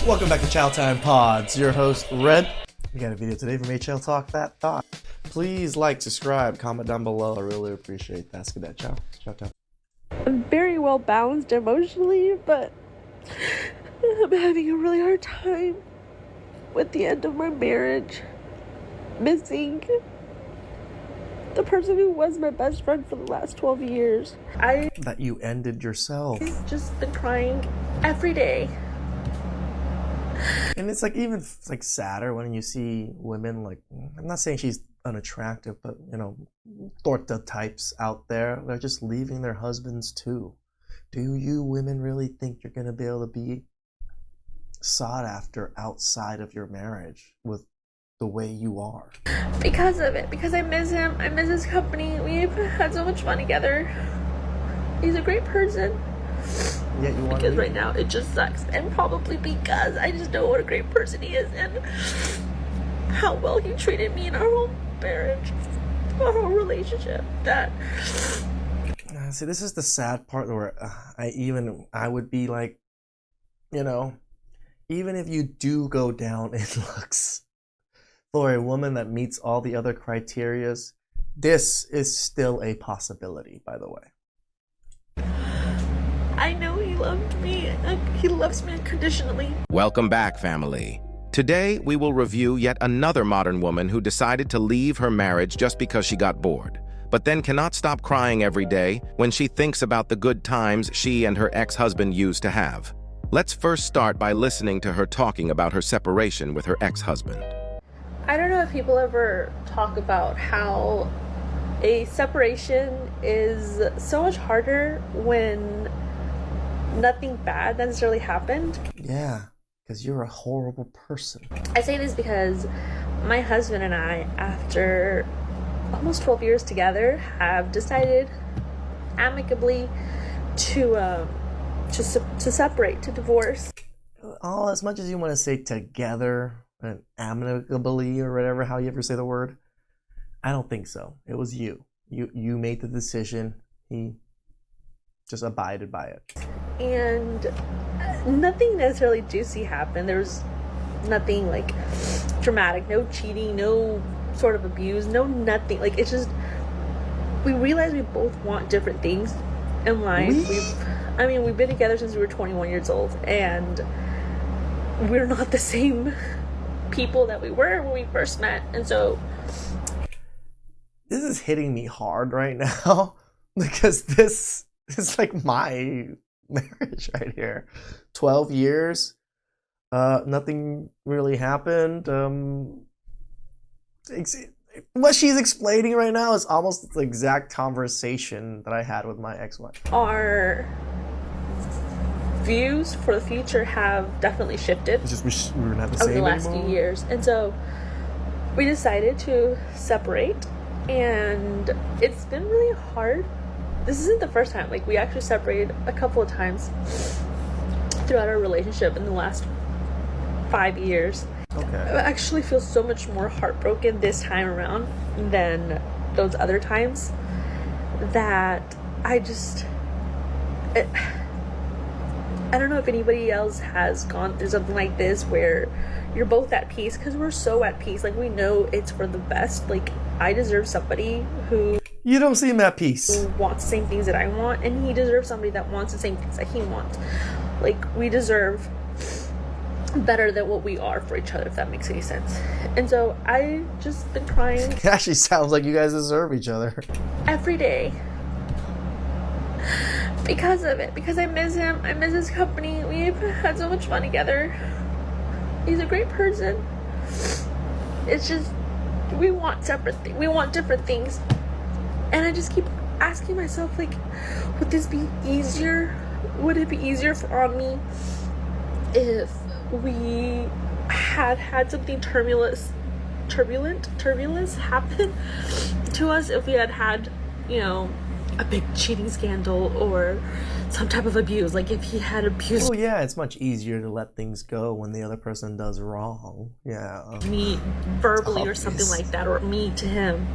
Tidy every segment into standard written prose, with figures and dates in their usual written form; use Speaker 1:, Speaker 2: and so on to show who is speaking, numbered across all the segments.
Speaker 1: Welcome back to Chow Time Pods. Your host, Red. We got a video today from HL Talk That Thought. Please like, subscribe, comment down below. I really appreciate that. Let's get that. Ciao. Ciao, ciao.
Speaker 2: I'm very well balanced emotionally, but I'm having a really hard time with the end of my marriage. Missing the person who was my best friend for the last 12 years.
Speaker 1: That you ended yourself.
Speaker 2: I've just been crying every day.
Speaker 1: And it's like even like sadder when you see women like, I'm not saying she's unattractive, but you know, torta types out there, they're just leaving their husbands too. Do you women really think you're gonna be able to be sought after outside of your marriage with the way you are?
Speaker 2: Because of it, because I miss him, I miss his company. We've had so much fun together. He's a great person.
Speaker 1: Yeah, you want
Speaker 2: because right now it just sucks, and probably because I just know what a great person he is and how well he treated me in our whole marriage, our whole relationship. That
Speaker 1: see, this is the sad part where I would be like, you know, even if you do go down in looks for a woman that meets all the other criterias, this is still a possibility, by the way.
Speaker 2: I know he loved me. He loves me unconditionally.
Speaker 3: Welcome back, family. Today, we will review yet another modern woman who decided to leave her marriage just because she got bored, but then cannot stop crying every day when she thinks about the good times she and her ex-husband used to have. Let's first start by listening to her talking about her separation with her ex-husband.
Speaker 2: I don't know if people ever talk about how a separation is so much harder when nothing bad necessarily happened.
Speaker 1: Yeah, because you're a horrible person.
Speaker 2: I say this because my husband and I, after almost 12 years together, have decided amicably to separate, to divorce.
Speaker 1: Oh, as much as you want to say together and amicably or whatever, how you ever say the word, I don't think so. It was you. You made the decision. He just abided by it.
Speaker 2: And nothing necessarily juicy happened. There was nothing like dramatic, no cheating, no sort of abuse, no nothing. Like, it's just, we realized we both want different things in life. We've been together since we were 21 years old, and we're not the same people that we were when we first met. And so
Speaker 1: this is hitting me hard right now because this is like my marriage right here. 12 years, nothing really happened. What she's explaining right now is almost the exact conversation that I had with my ex-wife.
Speaker 2: Our views for the future have definitely shifted.
Speaker 1: It's just we were not the
Speaker 2: over
Speaker 1: same
Speaker 2: the last
Speaker 1: anymore.
Speaker 2: few years, and so we decided to separate, and it's been really hard. This isn't the first time. Like, we actually separated a couple of times throughout our relationship in the last 5 years.
Speaker 1: Okay.
Speaker 2: I actually feel so much more heartbroken this time around than those other times, that I don't know if anybody else has gone through something like this where you're both at peace, because we're so at peace. Like, we know it's for the best. Like, I deserve somebody who...
Speaker 1: You don't seem at peace.
Speaker 2: Who wants the same things that I want, and he deserves somebody that wants the same things that he wants. Like, we deserve better than what we are for each other, if that makes any sense. And so I just been crying.
Speaker 1: It actually sounds like you guys deserve each other.
Speaker 2: Every day. Because of it. Because I miss him. I miss his company. We've had so much fun together. He's a great person. It's just, we want different things. And I just keep asking myself, like, would this be easier? Would it be easier on me if we had something turbulent happen to us? If we had, you know, a big cheating scandal or some type of abuse, like if he had abused
Speaker 1: yeah, it's much easier to let things go when the other person does wrong. Yeah.
Speaker 2: me verbally or something like that, or me to him.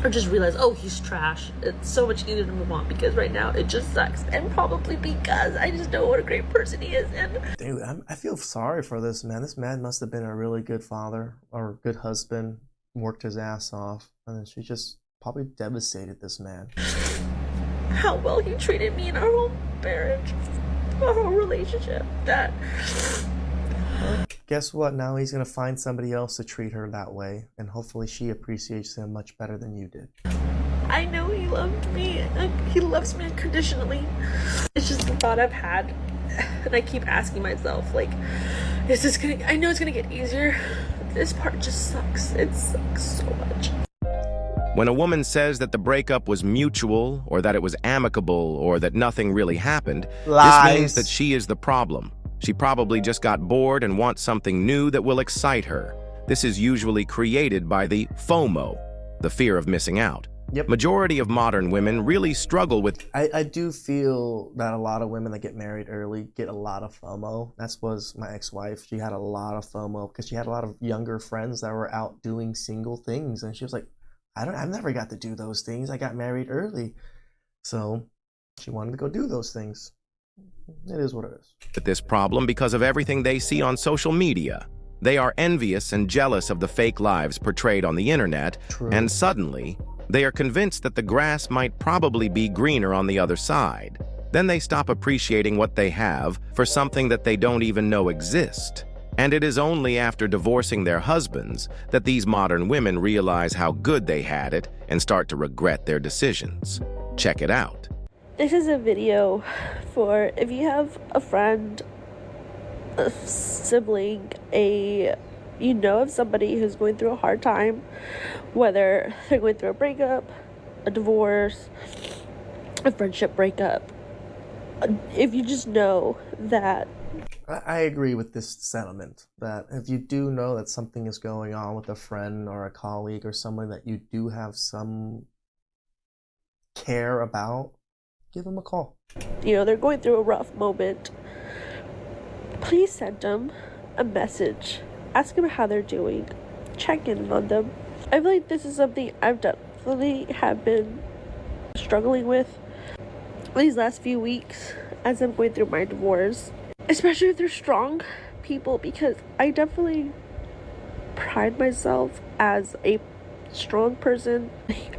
Speaker 2: or just realize, oh, he's trash. It's so much easier to move on because right now it just sucks, and probably because I just know what a great person he is. And
Speaker 1: dude, I feel sorry for this man. This man must have been a really good father or a good husband, worked his ass off, and then she just probably devastated this man.
Speaker 2: How well he treated me in our whole marriage, our whole relationship. That.
Speaker 1: Guess what? Now he's gonna find somebody else to treat her that way, and hopefully she appreciates him much better than you did.
Speaker 2: I know he loved me. He loves me unconditionally. It's just the thought I've had, and I keep asking myself, like, is this gonna? I know it's gonna get easier. This part just sucks. It sucks so much.
Speaker 3: When a woman says that the breakup was mutual, or that it was amicable, or that nothing really happened,
Speaker 1: Lies.
Speaker 3: This means that she is the problem. She probably just got bored and wants something new that will excite her. This is usually created by the FOMO, the fear of missing out.
Speaker 1: Yep.
Speaker 3: Majority of modern women really struggle with.
Speaker 1: I do feel that a lot of women that get married early get a lot of FOMO. That was my ex-wife. She had a lot of FOMO because she had a lot of younger friends that were out doing single things, and she was like, I've never got to do those things. I got married early. So she wanted to go do those things. It is what it is.
Speaker 3: This problem because of everything they see on social media. They are envious and jealous of the fake lives portrayed on the internet,
Speaker 1: True.
Speaker 3: and suddenly, they are convinced that the grass might probably be greener on the other side. Then they stop appreciating what they have for something that they don't even know exist. And it is only after divorcing their husbands that these modern women realize how good they had it and start to regret their decisions. Check it out.
Speaker 2: This is a video for if you have a friend, a sibling, you know of somebody who's going through a hard time, whether they're going through a breakup, a divorce, a friendship breakup. If you just know that.
Speaker 1: I agree with this sentiment that if you do know that something is going on with a friend or a colleague or someone that you do have some care about, give them a call.
Speaker 2: You know, they're going through a rough moment. Please send them a message. Ask them how they're doing. Check in on them. I feel like this is something I've definitely have been struggling with these last few weeks as I'm going through my divorce. Especially if they're strong people, because I definitely pride myself as a strong person.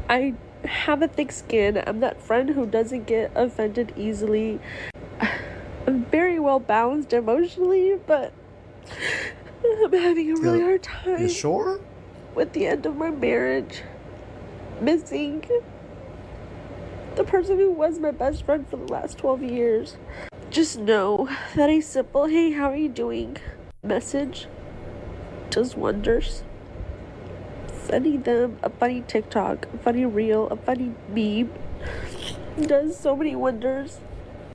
Speaker 2: I have a thick skin. I'm that friend who doesn't get offended easily. I'm very well balanced emotionally, but I'm having a really hard time.
Speaker 1: You sure?
Speaker 2: With the end of my marriage, missing the person who was my best friend for the last 12 years. Just know that a simple, hey, how are you doing message does wonders. Sending them a funny TikTok, a funny reel, a funny meme does so many wonders.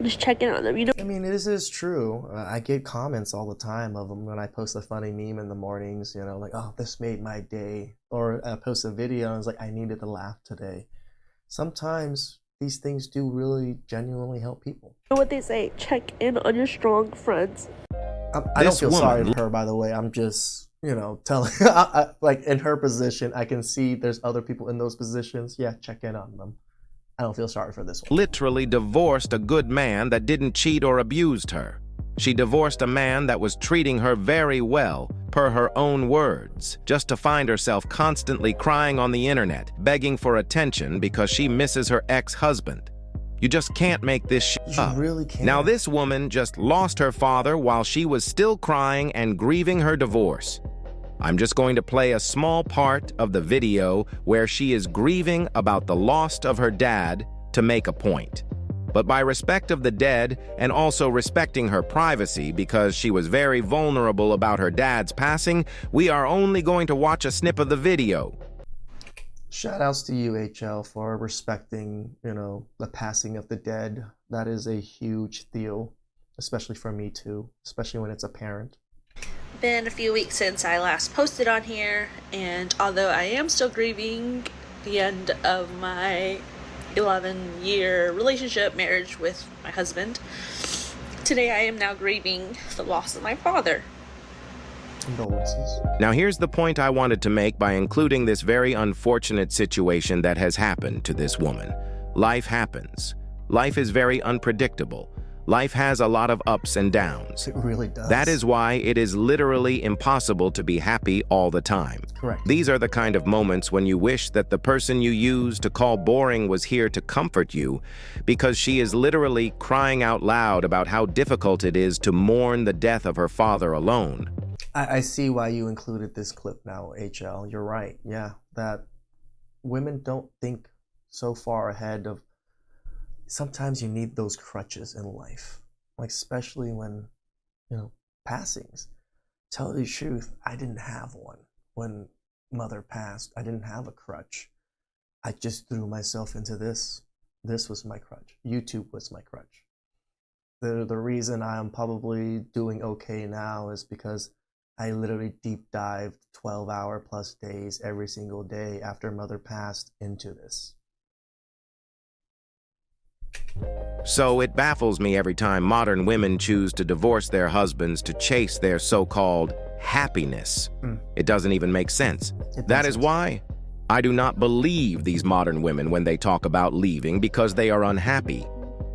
Speaker 2: Just checking on them, you know.
Speaker 1: I mean, this is true. I get comments all the time of them when I post a funny meme in the mornings, you know, like, oh, this made my day. Or I post a video and it's like, I needed to laugh today. Sometimes these things do really genuinely help people.
Speaker 2: You know what they say, check in on your strong friends.
Speaker 1: I don't feel sorry for her, by the way. I'm just, you know, telling, like, in her position, I can see there's other people in those positions. Yeah, check in on them. I don't feel sorry for this one.
Speaker 3: Literally divorced a good man that didn't cheat or abused her. She divorced a man that was treating her very well, per her own words, just to find herself constantly crying on the internet, begging for attention because she misses her ex-husband. You just can't make this shit up.
Speaker 1: You really can't.
Speaker 3: Now this woman just lost her father while she was still crying and grieving her divorce. I'm just going to play a small part of the video where she is grieving about the loss of her dad to make a point. But by respect of the dead and also respecting her privacy because she was very vulnerable about her dad's passing, we are only going to watch a snip of the video.
Speaker 1: Shout outs to you, HL, for respecting, you know, the passing of the dead. That is a huge deal, especially for me too, especially when it's a parent.
Speaker 2: Been a few weeks since I last posted on here, and although I am still grieving the end of my 11-year relationship marriage with my husband, today I am now grieving the loss of my father.
Speaker 1: Condolences.
Speaker 3: Now here's the point I wanted to make by including this very unfortunate situation that has happened to this woman. Life happens. Life is very unpredictable. Life has a lot of ups and downs.
Speaker 1: It really does.
Speaker 3: That is why it is literally impossible to be happy all the time.
Speaker 1: correct.
Speaker 3: These are the kind of moments when you wish that the person you used to call boring was here to comfort you, because she is literally crying out loud about how difficult it is to mourn the death of her father alone.
Speaker 1: I see why you included this clip now, HL. You're right. Yeah, that women don't think so far ahead of. Sometimes you need those crutches in life, like especially when, passings. Tell you the truth, I didn't have one when mother passed. I didn't have a crutch. I just threw myself into this. This was my crutch. YouTube was my crutch. The reason I am probably doing okay now is because I literally deep dived 12-hour plus days every single day after mother passed into this.
Speaker 3: So it baffles me every time modern women choose to divorce their husbands to chase their so-called happiness. It doesn't even make sense. That is why I do not believe these modern women when they talk about leaving because they are unhappy.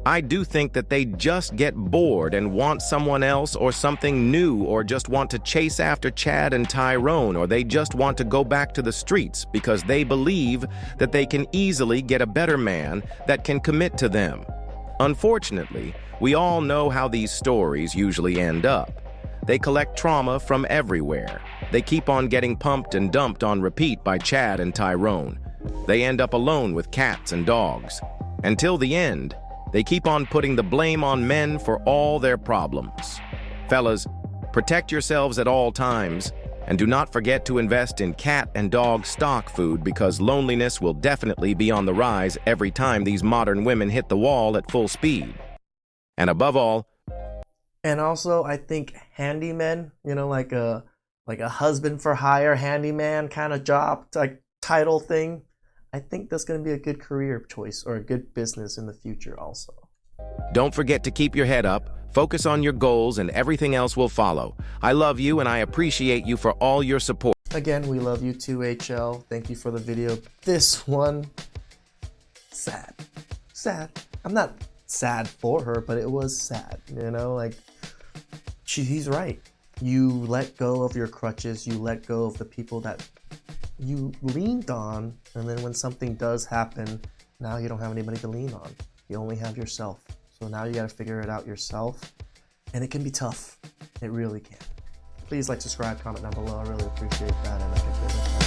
Speaker 3: I do think that they just get bored and want someone else or something new, or just want to chase after Chad and Tyrone, or they just want to go back to the streets because they believe that they can easily get a better man that can commit to them. Unfortunately, we all know how these stories usually end up. They collect trauma from everywhere. They keep on getting pumped and dumped on repeat by Chad and Tyrone. They end up alone with cats and dogs. Until the end, they keep on putting the blame on men for all their problems. Fellas, protect yourselves at all times, and do not forget to invest in cat and dog stock food, because loneliness will definitely be on the rise every time these modern women hit the wall at full speed. And above all,
Speaker 1: and also I think handymen, like a husband for hire handyman kind of job, like title thing, I think that's going to be a good career choice or a good business in the future also.
Speaker 3: don't forget to keep your head up, focus on your goals, and everything else will follow. I love you and I appreciate you for all your support.
Speaker 1: Again, we love you too, HL. Thank you for the video. This one, sad. I'm not sad for her, but it was sad, he's right. You let go of your crutches, you let go of the people that you leaned on, and then when something does happen, now you don't have anybody to lean on. You only have yourself. So now you gotta figure it out yourself, and it can be tough. It really can. Please like, subscribe, comment down below. I really appreciate that, and I can